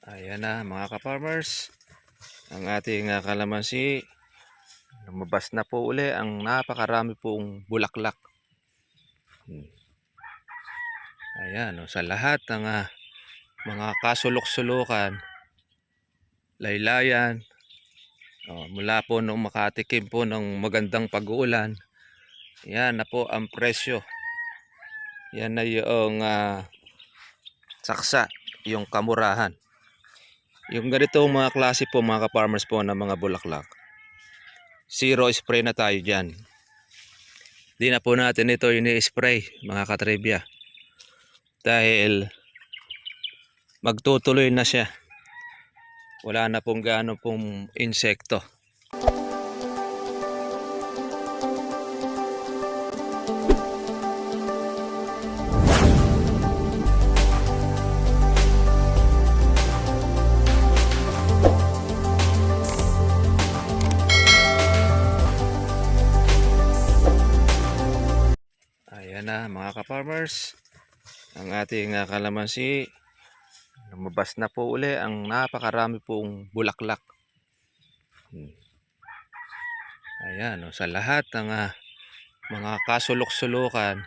Ayan na mga ka-farmers, ang ating kalamansi, lumabas na po uli ang napakarami pong bulaklak. Ayan, sa lahat ng mga kasulok-sulukan, laylayan, mula po nung makatikim po ng magandang pag-uulan, yan na po ang presyo. Yan na yung saksa, yung kamurahan. Yung ganitong mga klase po mga ka-farmers po ng mga bulaklak, zero spray na tayo dyan. Di na po natin ito ini-spray mga katribya, dahil magtutuloy na siya. Wala na pong gaano pong insekto. Ayan na mga ka-farmers, ang ating kalamansi, lumabas na po uli ang napakarami pong bulaklak. Ayan, sa lahat ng mga kasulok-sulukan,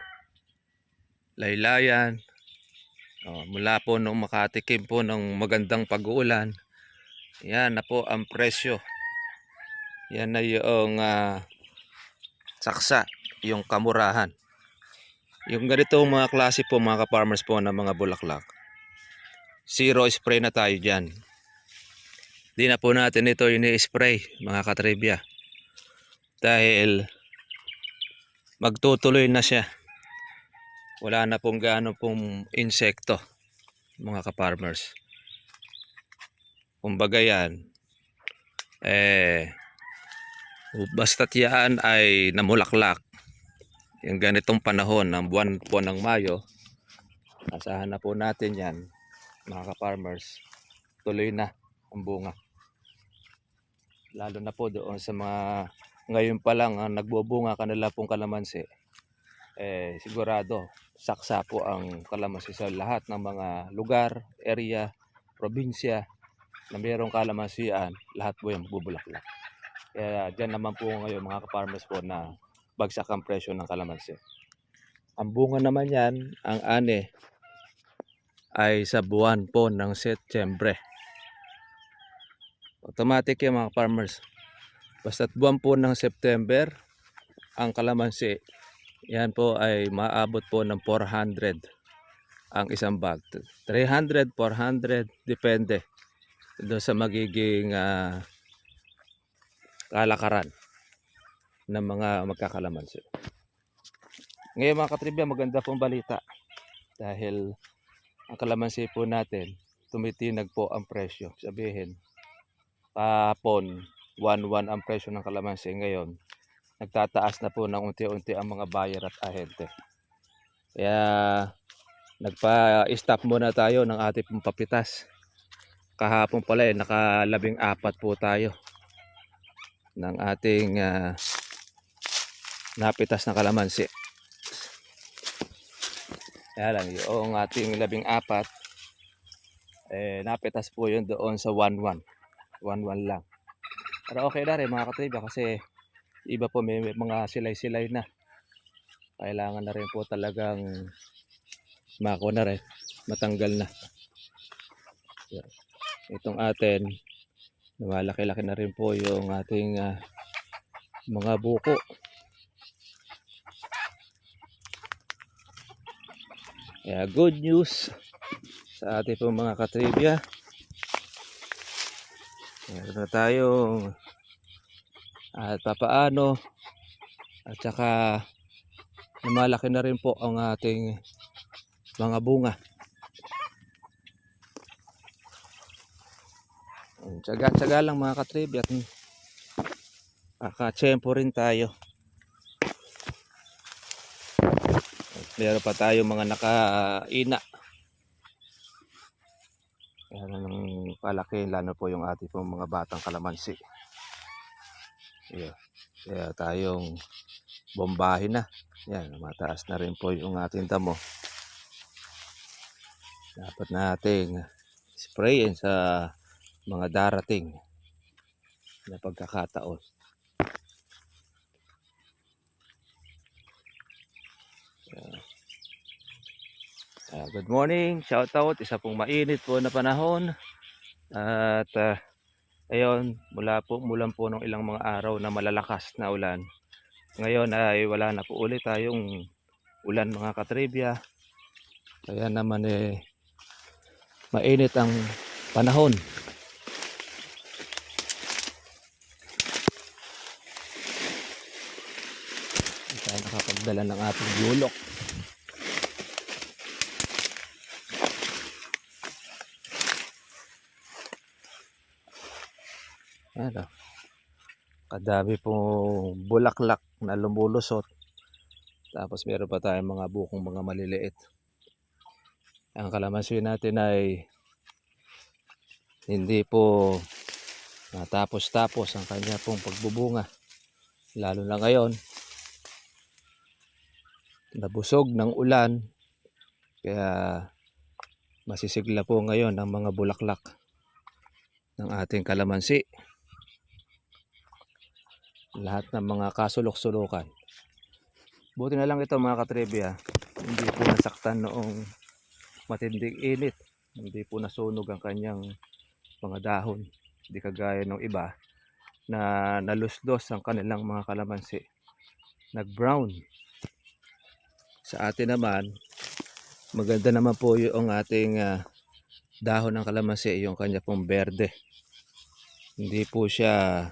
laylayan, mula po nung makatikim po ng magandang pag-uulan, yan na po ang presyo. Yan na yung saksa, yung kamurahan. Yung ganitong mga klase po mga ka-farmers po ng mga bulaklak, zero spray na tayo dyan. Di na po natin ito ini-spray mga katribya, dahil magtutuloy na siya. Wala na pong gaano pong insekto mga ka-farmers. Kumbaga yan, basta't yan ay namulaklak, yung ganitong panahon ng buwan po ng Mayo, asahan na po natin yan mga ka-farmers, tuloy na ang bunga. Lalo na po doon sa mga ngayon pa lang nagbubunga kanila pong kalamansi, sigurado saksa po ang kalamansi sa lahat ng mga lugar, area, probinsya na mayroong kalamansian, lahat po yung bubulaklak. Kaya dyan naman po ngayon mga ka-farmers po na bagsak ang presyo ng kalamansi. Ang bunga naman yan, ang ani, ay sa buwan po ng Setyembre. Automatic yung mga farmers. Basta't buwan po ng September, ang kalamansi, yan po ay maabot po ng 400 ang isang bag. 300, 400, depende doon sa magiging kalakaran ng mga magkakalamansi. Ngayon mga katribya, maganda pong balita, dahil ang kalamansi po natin, tumitinag po ang presyo. Sabihin, kahapon 1-1 ang presyo ng kalamansi, ngayon nagtataas na po ng unti-unti ang mga buyer at ahente. Kaya nagpa-stop muna tayo ng ating pong papitas. Kahapon pala naka-14 po tayo ng ating napitas na kalamansi. Kaya lang yung ating 14, napitas po yun doon sa 1-1. 1-1 lang. Pero okay na rin mga katribya, kasi iba po may mga silay-silay na. Kailangan na rin po talagang mako na rin, matanggal na. Itong atin, lumalaki-laki na rin po yung ating mga buko. Kaya good news sa ating po mga katribya. Meron na tayong at papaano, at saka lumalaki na rin po ang ating mga bunga. Tsaga-tsaga lang mga katribya, at kakatsempo rin tayo. Meron pa tayo mga nakaina. Kaya nang palaki, lalo po yung ating pong mga batang kalamansi. Kaya tayong bombahin na. Yan, mataas na rin po yung ating damo. Dapat nating sprayin sa mga darating na pagkakataon. Good morning, shout out, isa pong mainit po na panahon at ayun, mulan po ng ilang mga araw na malalakas na ulan. Ngayon ay wala na po ulit tayong ulan mga katribya. Kaya naman mainit ang panahon. Hindi tayo nakapagdala ng ating bulok. Ano, kadami pong bulaklak na lumulusot. Tapos meron pa tayong mga bukong mga maliliit. Ang kalamansi natin ay hindi po natapos-tapos ang kanya pong pagbubunga. Lalo na ngayon, nabusog ng ulan. Kaya masisigla po ngayon ang mga bulaklak ng ating kalamansi. Lahat ng mga kasulok-sulukan. Buti na lang ito mga katribya, hindi po nasaktan noong matinding init. Hindi po nasunog ang kanyang mga dahon. Hindi kagaya ng iba na nalusdos ang kanilang mga kalamansi. Nag-brown. Sa atin naman, maganda naman po yung ating dahon ng kalamansi, yung kanya pong berde. Hindi po siya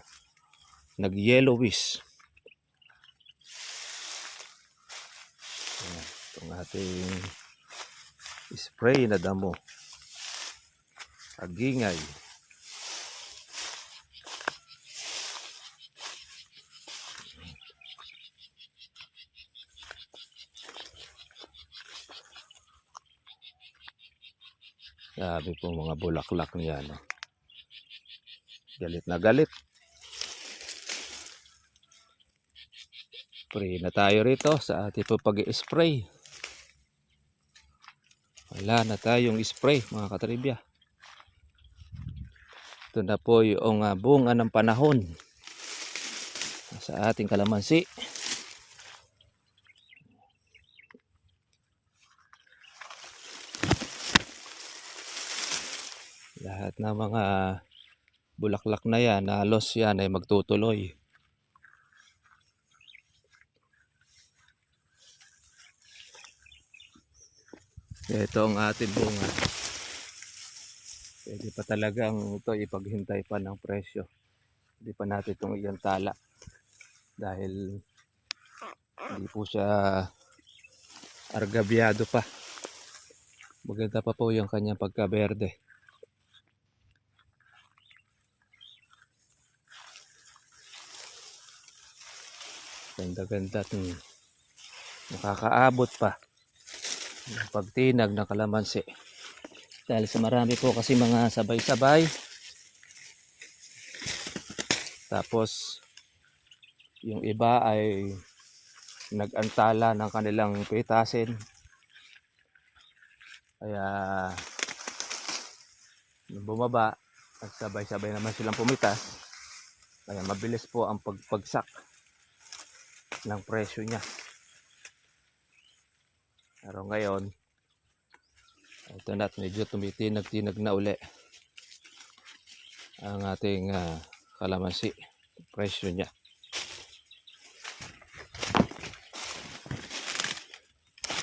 nag-yellowish. Itong ating spray na damo. Agingay. Sabi po mga bulaklak niya, no? Galit na galit. Spray na tayo rito sa ating po pag-i-spray. Wala na tayong spray mga katribya. Ito na po yung bunga ng panahon sa ating kalamansi. Lahat ng mga bulaklak na yan, halos yan ay magtutuloy. Ito ang ating bunga. Pwede pa talagang ito ipaghintay pa ng presyo. Hindi pa natin itong iyang tala. Dahil hindi po siya argabyado pa. Maganda pa po yung kanyang pagka-berde. Ganda-ganda at nakakaabot pa ng pagtinag ng kalamansi. Dahil sa marami po kasi mga sabay-sabay. Tapos yung iba ay nag-antala ng kanilang pitasin. Kaya nung bumaba, nagsabay-sabay naman silang pumitas. Kaya mabilis po ang pagpagsak ng presyo niya. Pero ngayon, ito na, medyo tumitinag-tinag na uli ang ating kalamansi, presyo niya.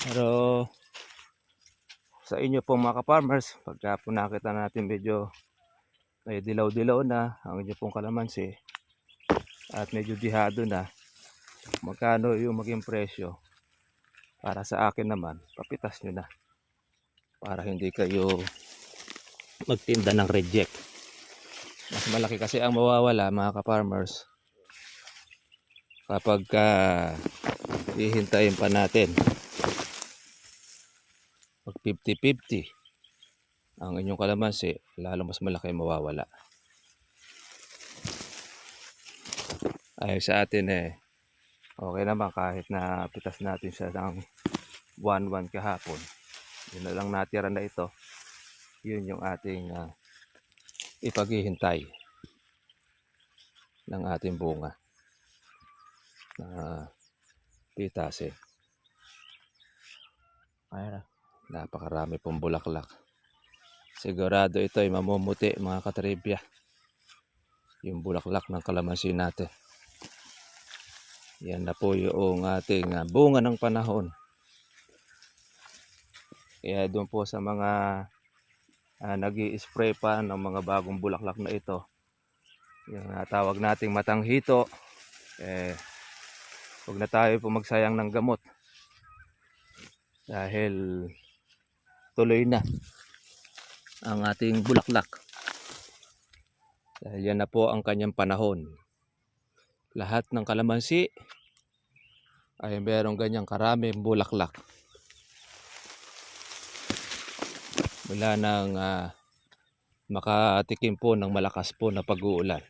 Pero sa inyo po mga ka-farmers, pagka po nakita natin medyo may dilaw-dilaw na ang inyo pong kalamansi at medyo dihado na, magkano yung maging presyo? Para sa akin naman, papitas nyo na para hindi kayo magtinda ng reject. Mas malaki kasi ang mawawala mga ka-farmers kapag hihintayin pa natin pag 50-50 ang inyong kalamansi, lalo mas malaki ang mawawala. Ay sa atin okay naman kahit na pitas natin siya ng 1-1 kahapon. Yun na lang natira na ito. Yun yung ating ipaghihintay ng ating bunga na pitase. Ay, napakarami pong bulaklak. Sigurado ito ay mamumuti mga katribya. Yung bulaklak ng kalamansi natin. Yan na po yung ating bunga ng panahon. Kaya doon po sa mga nag-i-spray pa ng mga bagong bulaklak na ito, yung tawag nating matanghito, huwag na tayo po magsayang ng gamot dahil tuloy na ang ating bulaklak. Dahil yan na po ang kanyang panahon. Lahat ng kalamansi ay merong ganyang karaming bulaklak. Mula nang makatikim po ng malakas po na pag-uulan.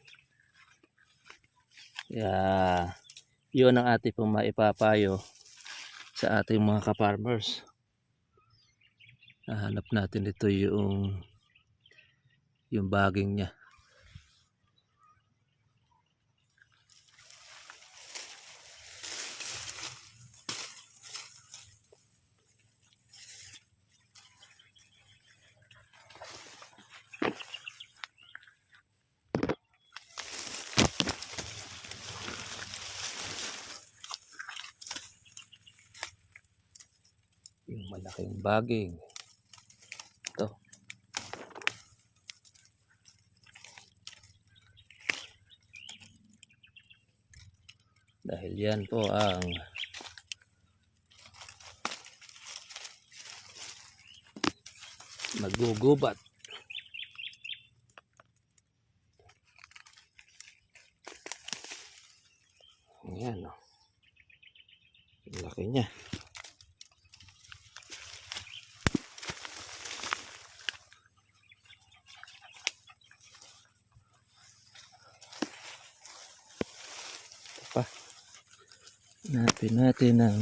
Kaya yun ang ating pong maipapayo sa ating mga ka-farmers. Nahanap natin ito yung baging niya. Yung malaking baging. Ito. Dahil yan po ang magugubat. Ayan o. Laki niya. Hanapin natin ang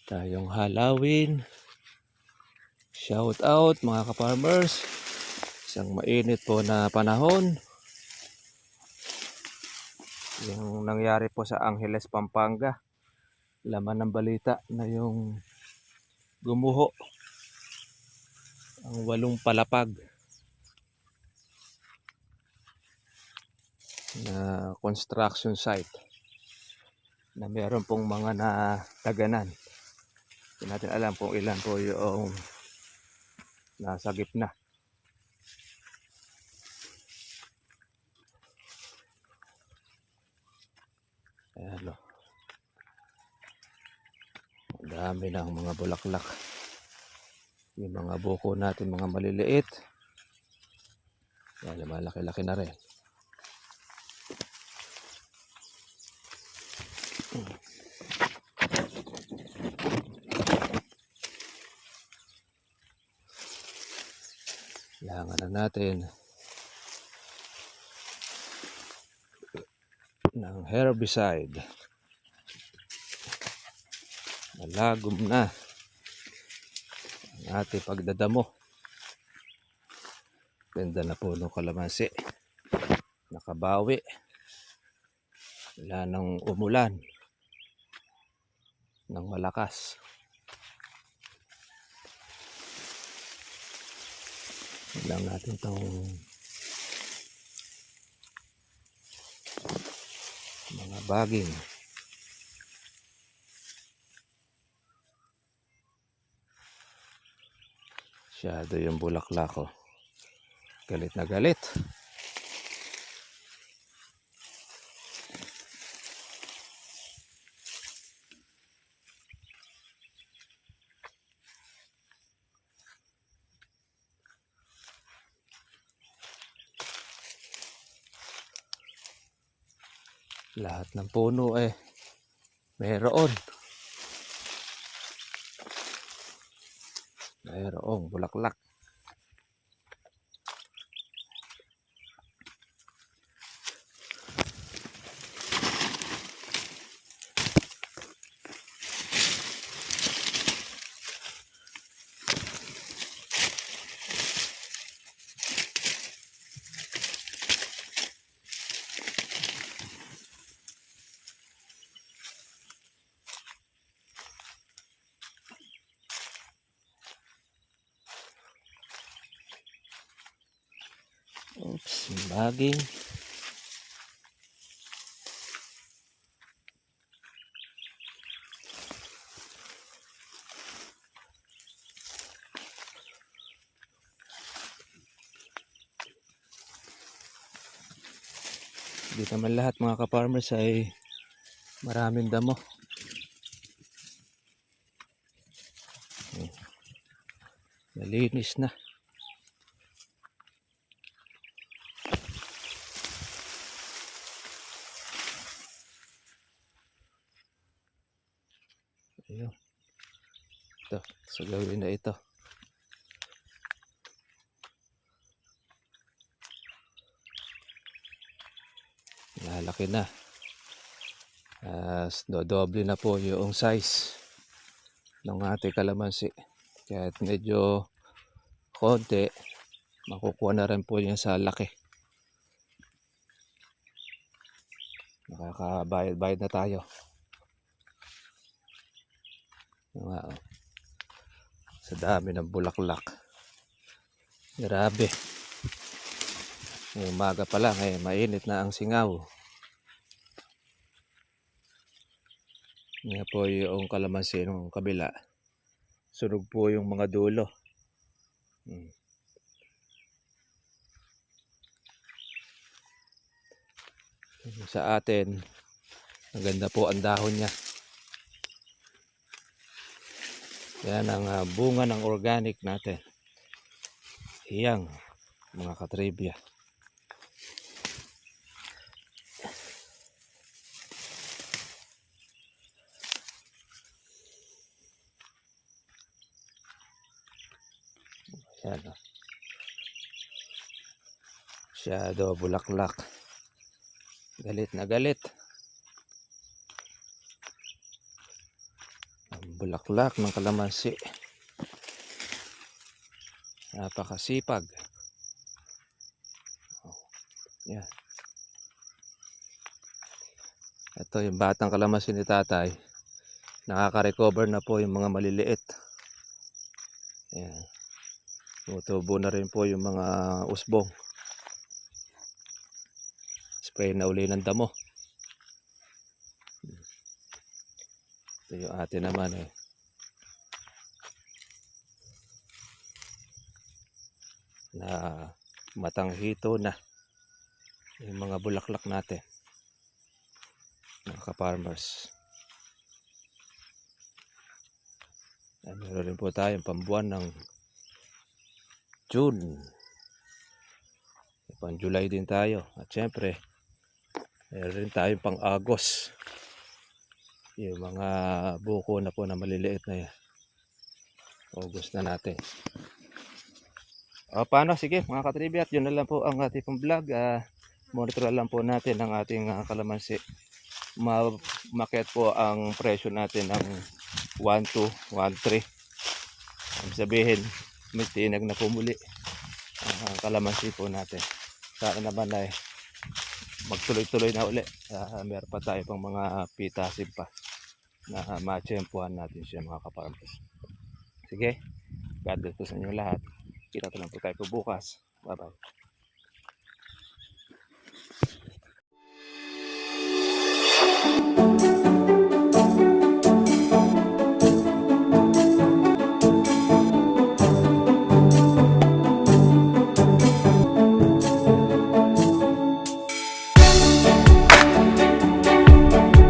tayong halawin. Shout out mga ka-farmers. Isang mainit po na panahon. Yung nangyari po sa Angeles, Pampanga. Laman ng balita na yung gumuho ang 8 palapag na construction site na meron pong mga nataganan. Hindi natin alam kung ilan po yung nasa gitna. Ayan o. Dami ng mga bulaklak. Yung mga buko natin, mga maliliit. Yan, malaki-laki na rin. Kailangan na natin ng herbicide. Malagom na ang ating pagdadamo. Ganda na po ng kalamansi. Nakabawi. Wala nang umulan ng malakas. Lang natin itong mga baging. Masyado yung bulaklak ko. Galit na galit. Lahat ng puno mayroong bulaklak. Baging. Hindi naman lahat mga ka-farmers ay maraming damo. Malinis na. Ayun. Ito, sa gawin na ito. Lalaki na. Dodoble na po yung size ng ating kalamansi. Kahit medyo konti, makukuha na rin po yan sa laki. Nakakabayad-bayad na tayo. Wow. Sa dami ng bulaklak. Grabe. Umaga pa lang mainit na ang singaw. Yan po yung kalamansi ng kabila. Sunog po yung mga dulo. Sa atin, maganda po ang dahon niya. Yan ang bunga ng organic natin. Hiyang, mga katribya. Yan. Masyado bulaklak. Galit na galit. Ang bulaklak ng kalamansi. Napakasipag. Yan. Ito yung batang kalamansi ni tatay. Nakaka-recover na po yung mga maliliit. Yan. Tumutubo na rin po yung mga usbong. Spray na uli ng damo. Ito yung atin naman na matanghito na yung mga bulaklak natin, mga ka-farmers. Meron rin po tayong pambuwan ng June. Pang July din tayo. At syempre, meron rin tayong pang August. Yung mga buko na po na maliliit na yan. August na natin. Paano? Sige mga katribya, at yun na lang po ang ating pong vlog. Monitor lang po natin ang ating kalamansi. Market po ang presyo natin ng 1.2, 1.3. Sabihin, may tinag na pumuli ang kalamansi po natin. Sana naman ay magtuloy-tuloy na uli. Meron pa tayo pang mga pitasin pa na matsyempuhan natin siya mga kaparmers. Sige, God bless po sa inyo lahat. Kita lang po tayo po bukas. Bye bye.